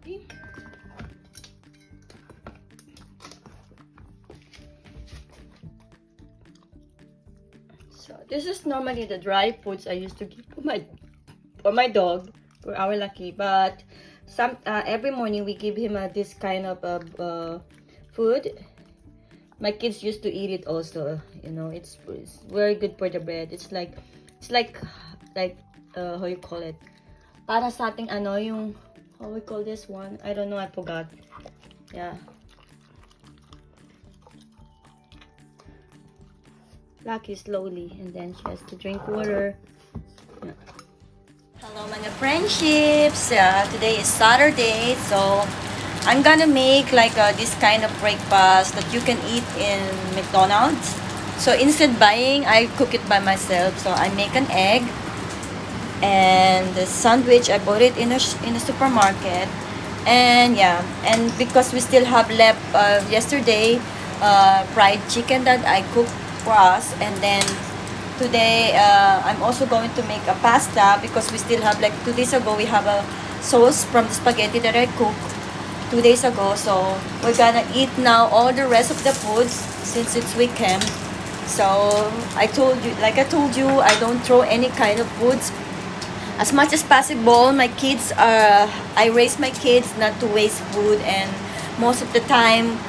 coffee. So this is normally the dry foods I used to give for my dog, for our Lucky. But every morning we give him this kind of food. My kids used to eat it also. You know, it's very good for the bread. It's like how you call it? Para sa ating ano yung how we call this one? I don't know. I forgot. Yeah. Lucky slowly, and then she has to drink water. Yeah. Hello mga friendships. Today is Saturday, so I'm gonna make like this kind of breakfast that you can eat in McDonald's. So instead buying, I cook it by myself. So I make an egg and the sandwich. I bought it in a supermarket, and yeah, and because we still have left yesterday fried chicken that I cooked for us, and then today I'm also going to make a pasta because we still have like 2 days ago we have a sauce from the spaghetti that I cooked 2 days ago. So we're gonna eat now all the rest of the foods since it's weekend. So I told you, I don't throw any kind of foods as much as possible. My kids I raise my kids not to waste food, and most of the time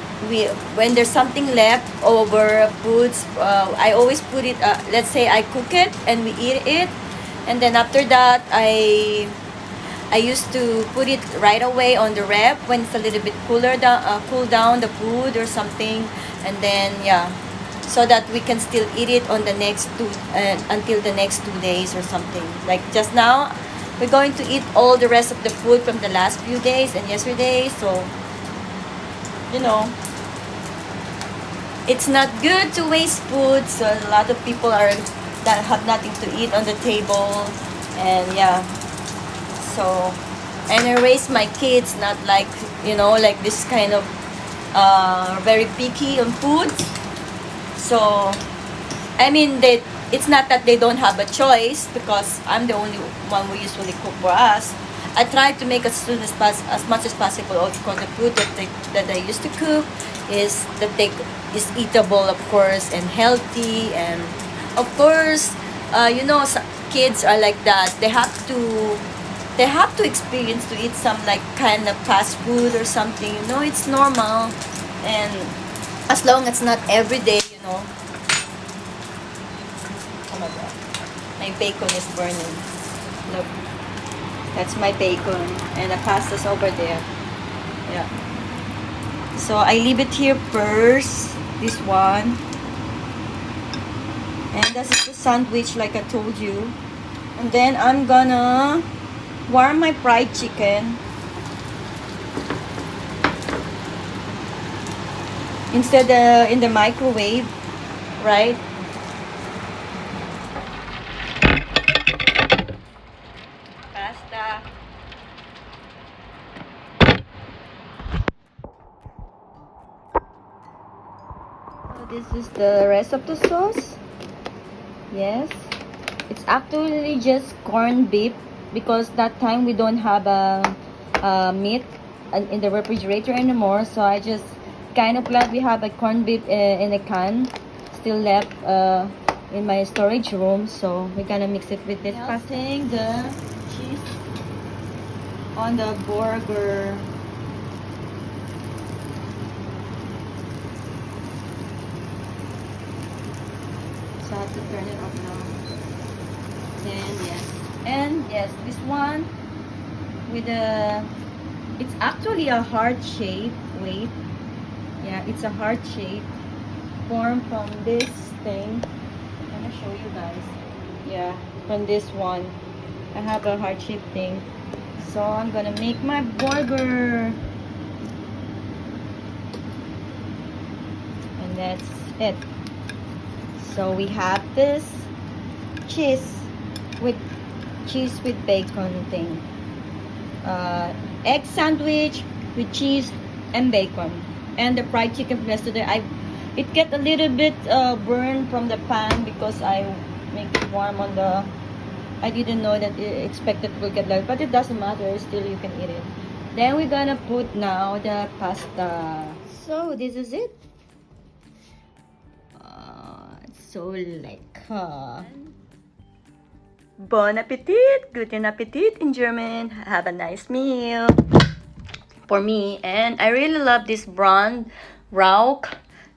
when there's something left over foods, I always put it, let's say I cook it and we eat it, and then after that I used to put it right away on the rep when it's a little bit cool down the food or something, and then yeah, so that we can still eat it on the next until the next 2 days or something. Like just now we're going to eat all the rest of the food from the last few days and yesterday. So you know, it's not good to waste food. So a lot of people that have nothing to eat on the table, and yeah. So, and I raise my kids not like, you know, like this kind of very picky on food. So I mean, it's not that they don't have a choice, because I'm the only one who usually cook for us. I try to make as much as possible. Of course, the food that I used to cook is eatable, of course, and healthy, and of course, you know, kids are like that. They have to experience to eat some like kind of fast food or something. You know, it's normal, and as long as not every day, you know. Oh my God, my bacon is burning. Look. That's my bacon, and the pasta's over there. Yeah. So I leave it here first, this one. And this is the sandwich like I told you. And then I'm gonna warm my fried chicken. Instead in the microwave, right? This is the rest of the sauce. Yes, it's actually just corned beef, because that time we don't have meat in the refrigerator anymore. So I just kind of glad we have a corned beef in a can still left in my storage room. So we're gonna mix it with this. Passing the cheese on the burger. So I have to turn it off now. Then yes, and yes, this one with it's actually a heart shape. Wait, yeah, it's a heart shape formed from this thing. I'm gonna show you guys. Yeah, from this one, I have a heart shape thing. So I'm gonna make my burger, and that's it. So we have this cheese with bacon thing, egg sandwich with cheese and bacon, and the fried chicken from yesterday. It get a little bit burned from the pan because I make it warm on the. I didn't know that it expected will get like, but it doesn't matter. Still, you can eat it. Then we're gonna put now the pasta. So this is it. It's so lecker. Bon appetit! Guten Appetit in German. Have a nice meal for me. And I really love this brand, Rauch.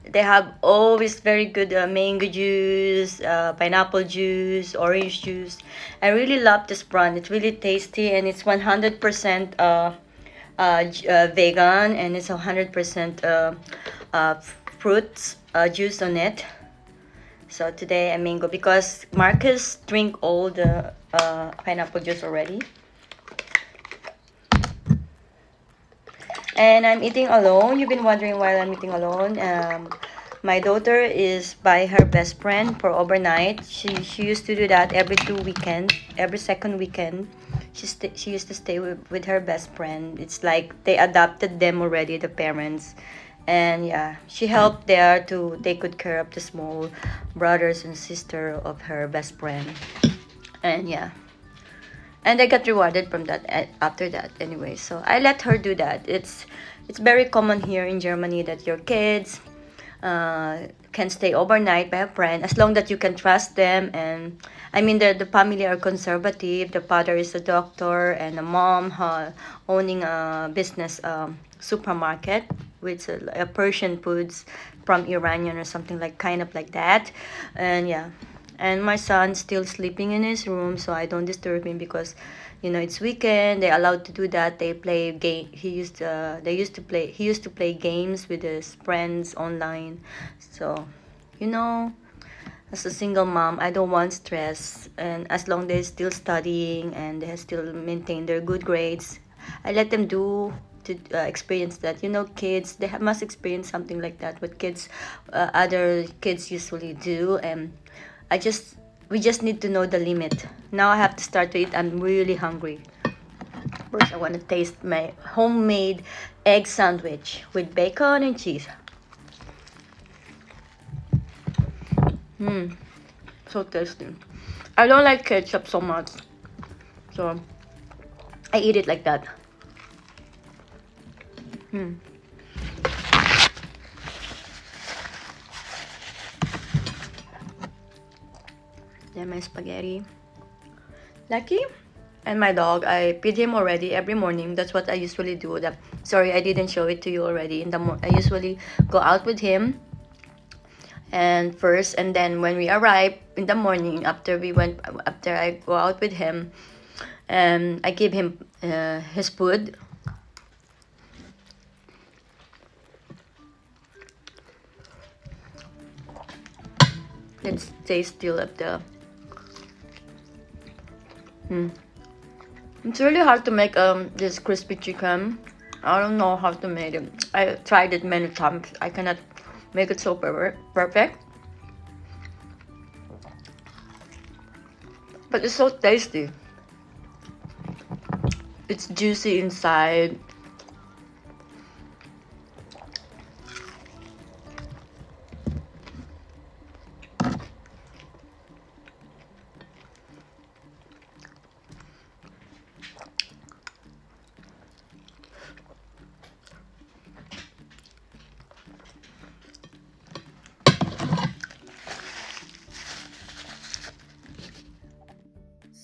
They have always very good mango juice, pineapple juice, orange juice. I really love this brand. It's really tasty and it's 100% vegan, and it's 100% fruits juice on it. So today I mango because Marcus drink all the pineapple juice already. And I'm eating alone. You've been wondering why I'm eating alone. My daughter is by her best friend for overnight. She used to do that every second weekend. She used to stay with her best friend. It's like they adopted them already, the parents. And yeah, she helped there to take good care of the small brothers and sister of her best friend. And yeah, and I got rewarded from that after that anyway. So I let her do that. It's very common here in Germany that your kids can stay overnight by a friend as long that you can trust them. And I mean the family are conservative. The father is a doctor and the mom owning a business supermarket with a Persian foods from Iranian or something like kind of like that. And yeah, and my son's still sleeping in his room, so I don't disturb him because it's weekend. They're allowed to do that. They play game. He used to play games with his friends online. So as a single mom, I don't want stress, and as long they're still studying and they still maintain their good grades, I let them do to experience that. Kids, they must experience something like that, what other kids usually do. And we just need to know the limit. Now I have to start to eat. I'm really hungry. First, I want to taste my homemade egg sandwich with bacon and cheese. So tasty. I don't like ketchup so much, so I eat it like that. Then my spaghetti. Lucky. And my dog, I feed him already every morning. That's what I usually do. Sorry, I didn't show it to you already. I usually go out with him, and then when we arrive in the morning, after I go out with him, I give him his food. Let's taste still of the. It's really hard to make this crispy chicken. I don't know how to make it. I tried it many times. I cannot make it so perfect. But it's so tasty. It's juicy inside.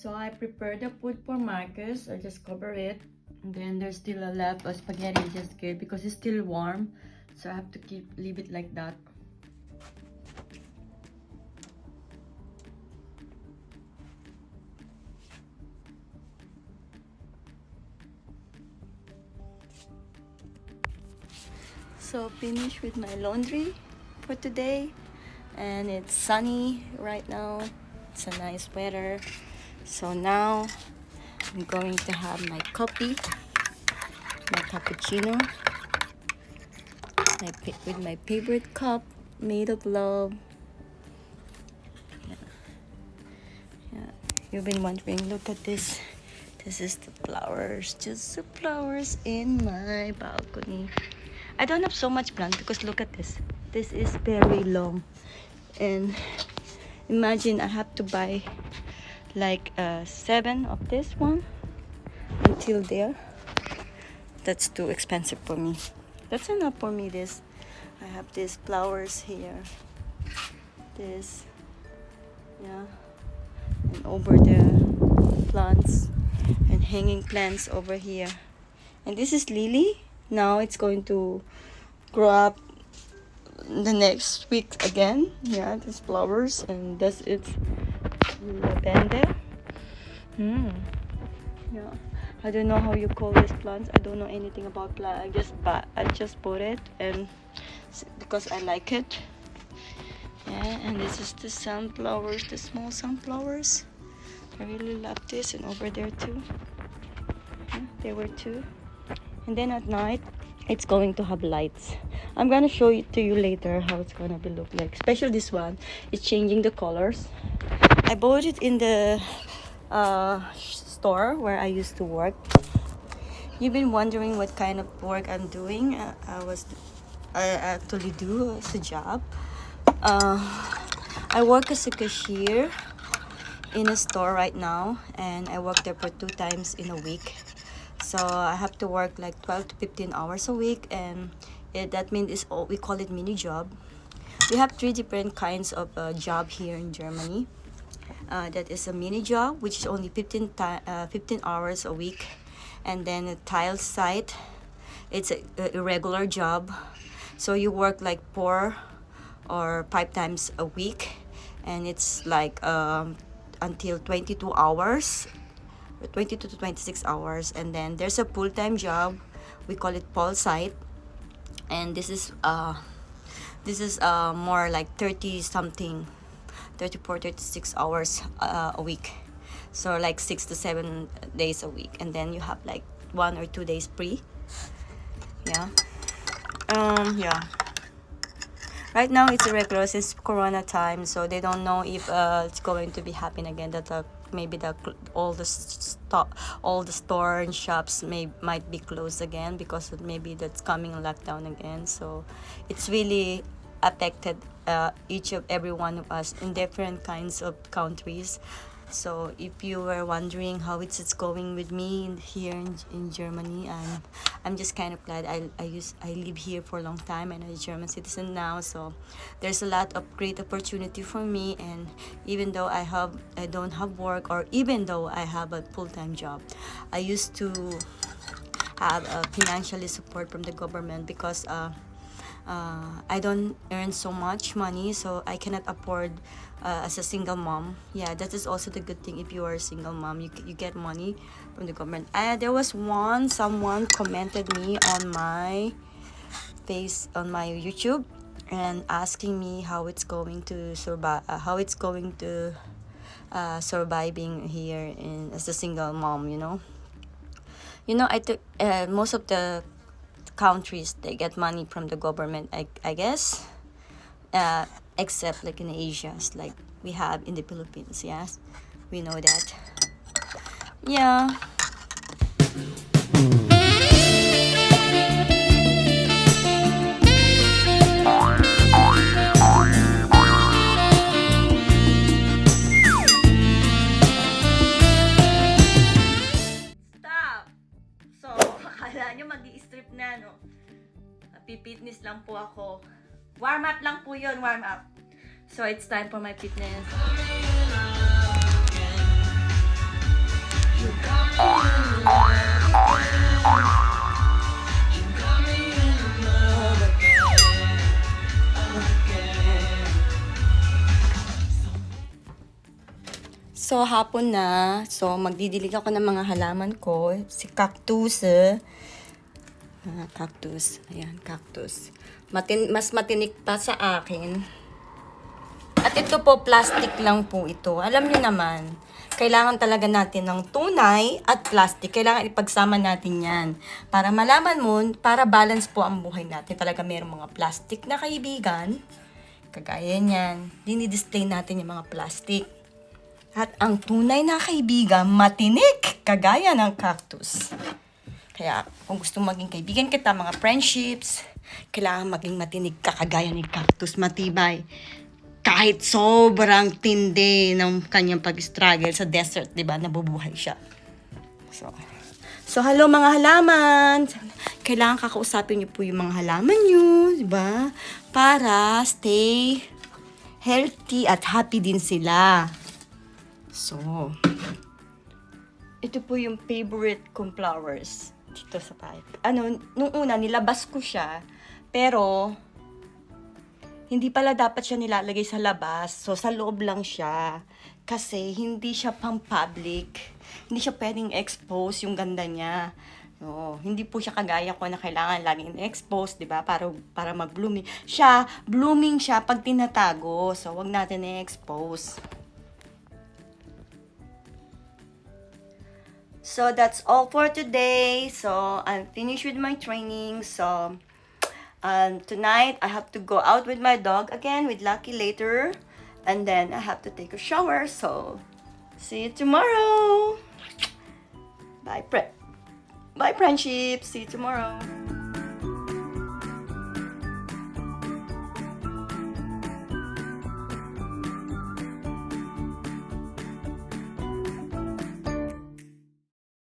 So I prepared the food for Marcus. I just cover it. And then there's still a lot of spaghetti just good because it's still warm. So I have to leave it like that. So finished with my laundry for today. And it's sunny right now. It's a nice weather. So now I'm going to have my coffee, my cappuccino, with my favorite cup made of love. Yeah. You've been wondering, look at this. This is the flowers, just the flowers in my balcony. I don't have so much plant because look at this. This is very long. And imagine I have to buy like 7 of this one until there. That's too expensive for me. That's enough for me. This, I have these flowers here. This, yeah, and over the plants and hanging plants over here. And this is lily. Now it's going to grow up the next week again. Yeah, these flowers, and that's it. Lavender. Yeah, I don't know how you call these plants. I don't know anything about plant. I just bought it and because I like it. Yeah, and this is the sunflowers, the small sunflowers. I really love this, and over there too. Yeah, there were two. And then at night, it's going to have lights. I'm gonna show it to you later how it's gonna be look like. Especially this one, it's changing the colors. I bought it in the store where I used to work. You've been wondering what kind of work I'm doing. I actually do as a job. I work as a cashier in a store right now, and I work there for 2 times in a week. So I have to work like 12 to 15 hours a week, and that means we call it mini job. We have 3 different kinds of job here in Germany. That is a mini job, which is only 15 hours a week, and then a tile site. It's a irregular job, so you work like 4 or 5 times a week, and it's like until 22 hours, 22 to 26 hours. And then there's a full-time job, we call it pole site, and this is more like 34, 36 hours a week, so like 6 to 7 days a week, and then you have like 1 or 2 days free. Yeah. Right now it's irregular since Corona time, so they don't know if it's going to be happening again. That maybe all the store and shops might be closed again because maybe that's coming lockdown again. So it's really affected each of every one of us in different kinds of countries. So if you were wondering how it's going with me here in Germany, I'm just kind of glad I live here for a long time, and I'm a German citizen now. So there's a lot of great opportunity for me, and even though I don't have work, or even though I have a full-time job, I used to have financially support from the government because I don't earn so much money, so I cannot afford as a single mom. Yeah, that is also the good thing. If you are a single mom, you get money from the government. There was someone commented me on my YouTube and asking me how it's going to surviving here as a single mom. I think most of the countries, they get money from the government, I guess, except like in Asia, like we have in the Philippines. Yes, we know that. Yeah. Stop. So akala nyo mag-i-strip na, no? Fitness lang po ako. Warm up lang po yun, warm up. So it's time for my fitness. So hapon na. So magdidilig ako ng mga halaman ko. Si cactus. Cactus. Ayan, cactus. Mas matinik pa sa akin. At ito po, plastic lang po ito. Alam niyo naman, kailangan talaga natin ng tunay at plastic. Kailangan ipagsama natin yan. Para malaman mo, para balance po ang buhay natin. Talaga mayroong mga plastic na kaibigan. Kagaya niyan. Dinidisplay natin yung mga plastic. At ang tunay na kaibigan, matinik. Kagaya ng cactus. Kaya kung gusto maging kaibigan kita, mga friendships, kailangan maging matinig ka kagaya ni cactus, matibay. Kahit sobrang tindi ng kanyang pag-struggle sa desert, di ba, nabubuhay siya. So, hello mga halaman! Kailangan kakausapin niyo po yung mga halaman niyo, di ba? Para stay healthy at happy din sila. So, ito po yung favorite kong flowers dito sa bahay. Nung una, nilabas ko siya, pero hindi pala dapat siya nilalagay sa labas. So, sa loob lang siya. Kasi, hindi siya pang public. Hindi siya pwedeng expose yung ganda niya. No, hindi po siya kagaya ko na kailangan laging expose, di ba? Para mag-blooming. Blooming siya pag tinatago. So, wag natin i-expose. So, that's all for today. So, I'm finished with my training. So, tonight, I have to go out with my dog again, with Lucky later. And then, I have to take a shower. So, see you tomorrow. Bye, friendship. See you tomorrow.